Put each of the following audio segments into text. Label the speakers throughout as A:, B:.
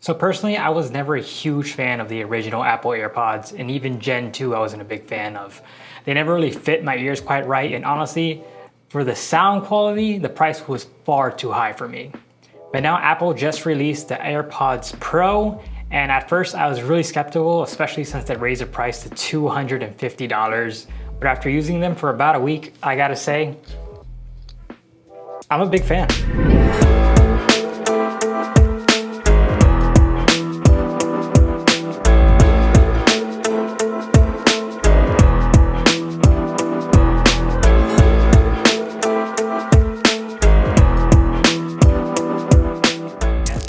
A: So personally, I was never a huge fan of the original Apple AirPods, and even Gen 2 I wasn't a big fan of. They never really fit my ears quite right, and honestly, for the sound quality, the price was far too high for me. But now Apple just released the AirPods Pro, and at first I was really skeptical, especially since they raised the price to $250. But after using them for about a week, I gotta say, I'm a big fan.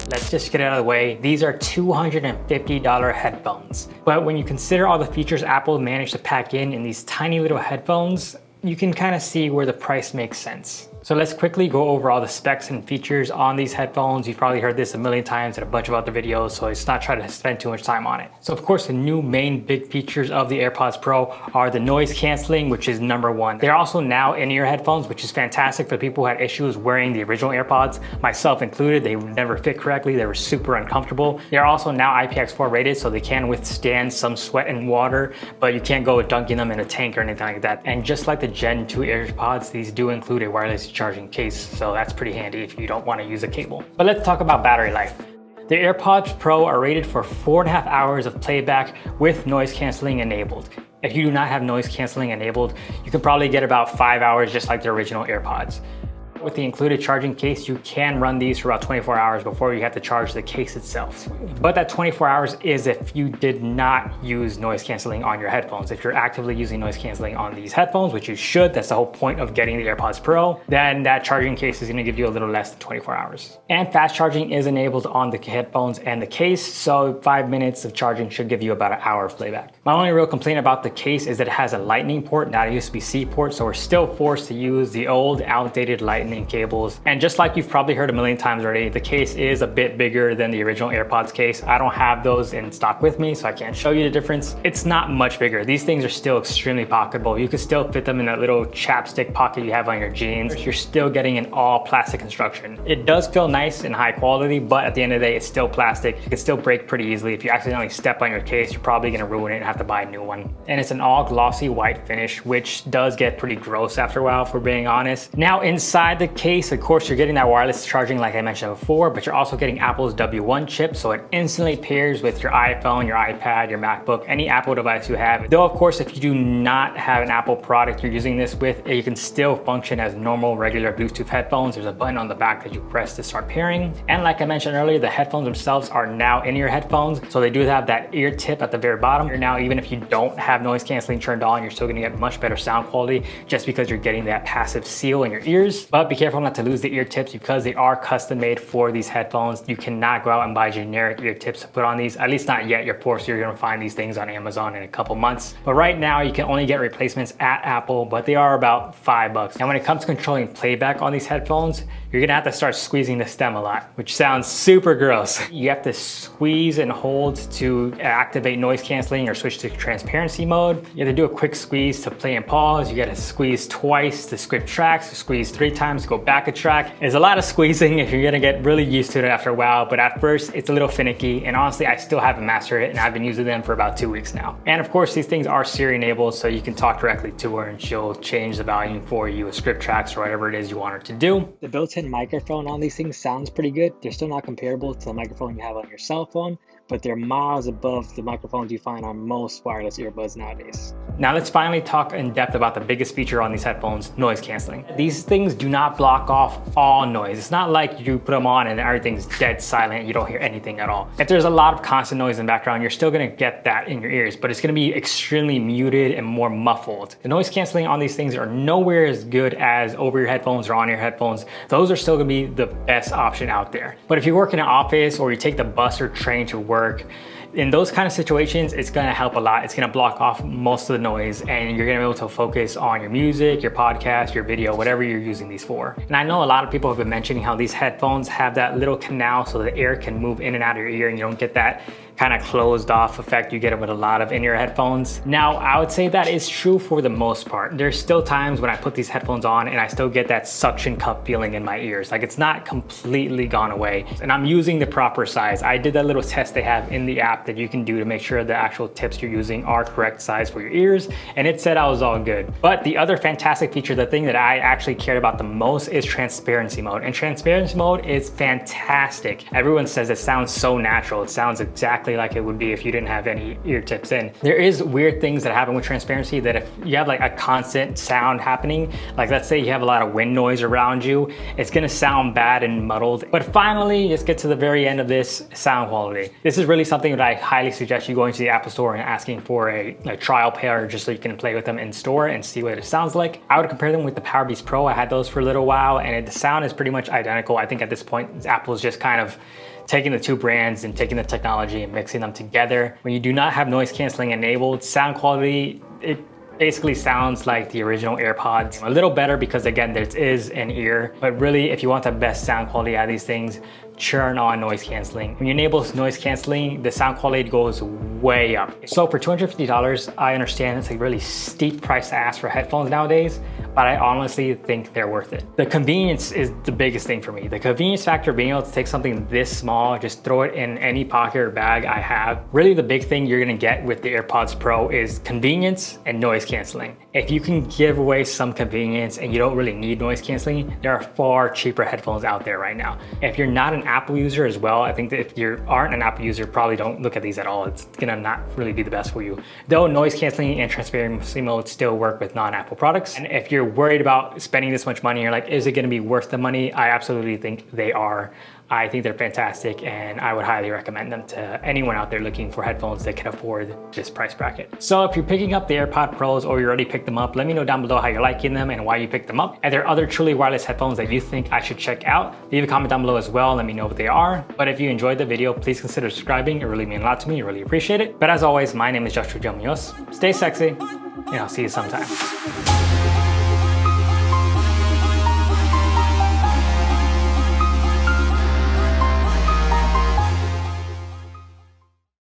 A: Let's just get it out of the way. These are $250 headphones. But when you consider all the features Apple managed to pack in these tiny little headphones, you can kind of see where the price makes sense. So let's quickly go over all the specs and features on these headphones. You've probably heard this a million times in a bunch of other videos, so let's not try to spend too much time on it. So of course, the new main big features of the AirPods Pro are the noise canceling, which is #1. They're also now in-ear headphones, which is fantastic for people who had issues wearing the original AirPods, myself included. They would never fit correctly. They were super uncomfortable. They're also now IPX4 rated, so they can withstand some sweat and water, but you can't go dunking them in a tank or anything like that. And just like the Gen 2 AirPods, these do include a wireless charging case, so that's pretty handy if you don't want to use a cable. But let's talk about battery life. The AirPods Pro are rated for 4.5 hours of playback with noise canceling enabled. If you do not have noise canceling enabled, you can probably get about 5 hours just like the original AirPods. With the included charging case, you can run these for about 24 hours before you have to charge the case itself. But that 24 hours is if you did not use noise canceling on your headphones. If you're actively using noise canceling on these headphones, which you should, that's the whole point of getting the AirPods Pro, then that charging case is gonna give you a little less than 24 hours. And fast charging is enabled on the headphones and the case, so 5 minutes of charging should give you about an hour of playback. My only real complaint about the case is that it has a lightning port, not a USB-C port, so we're still forced to use the old outdated lightning cables. And just like you've probably heard a million times already, the case is a bit bigger than the original AirPods case. I don't have those in stock with me, so I can't show you the difference. It's not much bigger. These things are still extremely pocketable. You can still fit them in that little chapstick pocket you have on your jeans. You're still getting an all plastic construction. It does feel nice and high quality, but at the end of the day, it's still plastic. It can still break pretty easily. If you accidentally step on your case, you're probably gonna ruin it and have to buy a new one. And it's an all glossy white finish, which does get pretty gross after a while, if we're being honest. Now inside the case, of course, you're getting that wireless charging like I mentioned before, but you're also getting Apple's W1 chip, so it instantly pairs with your iPhone, your iPad, your MacBook, any Apple device you have. Though, of course, if you do not have an Apple product you're using this with, you can still function as normal, regular Bluetooth headphones. There's a button on the back that you press to start pairing. And like I mentioned earlier, the headphones themselves are now in-ear headphones, so they do have that ear tip at the very bottom. Now, even if you don't have noise canceling turned on, you're still gonna get much better sound quality just because you're getting that passive seal in your ears. But be careful not to lose the ear tips because they are custom made for these headphones. You cannot go out and buy generic ear tips to put on these, at least not yet. Of course, you're gonna find these things on Amazon in a couple months. But right now you can only get replacements at Apple, but they are about $5. And when it comes to controlling playback on these headphones, you're gonna have to start squeezing the stem a lot, which sounds super gross. You have to squeeze and hold to activate noise canceling or switch to transparency mode. You have to do a quick squeeze to play and pause. You gotta squeeze twice to skip tracks, squeeze 3 times to go back a track. There's a lot of squeezing if you're gonna get really used to it after a while, but at first it's a little finicky, and honestly, I still haven't mastered it, and I've been using them for about 2 weeks now. And of course, these things are Siri enabled, so you can talk directly to her and she'll change the volume for you with script tracks or whatever it is you want her to do. The built-in microphone on these things sounds pretty good. They're still not comparable to the microphone you have on your cell phone, but they're miles above the microphones you find on most wireless earbuds nowadays. Now let's finally talk in depth about the biggest feature on these headphones, noise canceling. These things do not block off all noise. It's not like you put them on and everything's dead silent, you don't hear anything at all. If there's a lot of constant noise in the background, you're still gonna get that in your ears, but it's gonna be extremely muted and more muffled. The noise canceling on these things are nowhere as good as over-ear headphones or on-ear headphones. Those are still gonna be the best option out there. But if you work in an office or you take the bus or train to work, in those kind of situations, it's gonna help a lot. It's gonna block off most of the noise and you're gonna be able to focus on your music, your podcast, your video, whatever you're using these for. And I know a lot of people have been mentioning how these headphones have that little canal so the air can move in and out of your ear and you don't get that kind of closed off effect you get with a lot of in-ear headphones. Now, I would say that is true for the most part. There's still times when I put these headphones on and I still get that suction cup feeling in my ears. Like it's not completely gone away. And I'm using the proper size. I did that little test they have in the app that you can do to make sure the actual tips you're using are correct size for your ears. And it said I was all good. But the other fantastic feature, the thing that I actually cared about the most is transparency mode. And transparency mode is fantastic. Everyone says it sounds so natural. It sounds exactly like it would be if you didn't have any ear tips in. There is weird things that happen with transparency that if you have like a constant sound happening, like let's say you have a lot of wind noise around you, it's gonna sound bad and muddled. But finally, let's get to the very end of this, sound quality. This is really something that I highly suggest you going to the Apple Store and asking for a trial pair just so you can play with them in store and see what it sounds like. I would compare them with the Powerbeats Pro. I had those for a little while and the sound is pretty much identical. I think at this point, Apple's just kind of taking the two brands and taking the technology and mixing them together. When you do not have noise canceling enabled, sound quality, it basically sounds like the original AirPods. A little better because again, there is an ear, but really if you want the best sound quality out of these things, turn on noise canceling. When you enable noise canceling, the sound quality goes way up. So for $250, I understand it's a really steep price to ask for headphones nowadays, but I honestly think they're worth it. The convenience is the biggest thing for me. The convenience factor of being able to take something this small, just throw it in any pocket or bag I have. Really the big thing you're gonna get with the AirPods Pro is convenience and noise canceling. If you can give away some convenience and you don't really need noise canceling, there are far cheaper headphones out there right now. If you're not an Apple user as well, I think that if you aren't an Apple user, probably don't look at these at all. It's gonna not really be the best for you. Though noise canceling and transparency mode still work with non-Apple products. And if you're worried about spending this much money, you're like, is it gonna be worth the money? I absolutely think they are. I think they're fantastic and I would highly recommend them to anyone out there looking for headphones that can afford this price bracket. So if you're picking up the AirPod Pros or you already picked them up, let me know down below how you're liking them and why you picked them up. Are there other truly wireless headphones that you think I should check out? Leave a comment down below as well. Let me know what they are. But if you enjoyed the video, please consider subscribing. It really means a lot to me. I really appreciate it. But as always, my name is Joshua Munoz. Stay sexy and I'll see you sometime.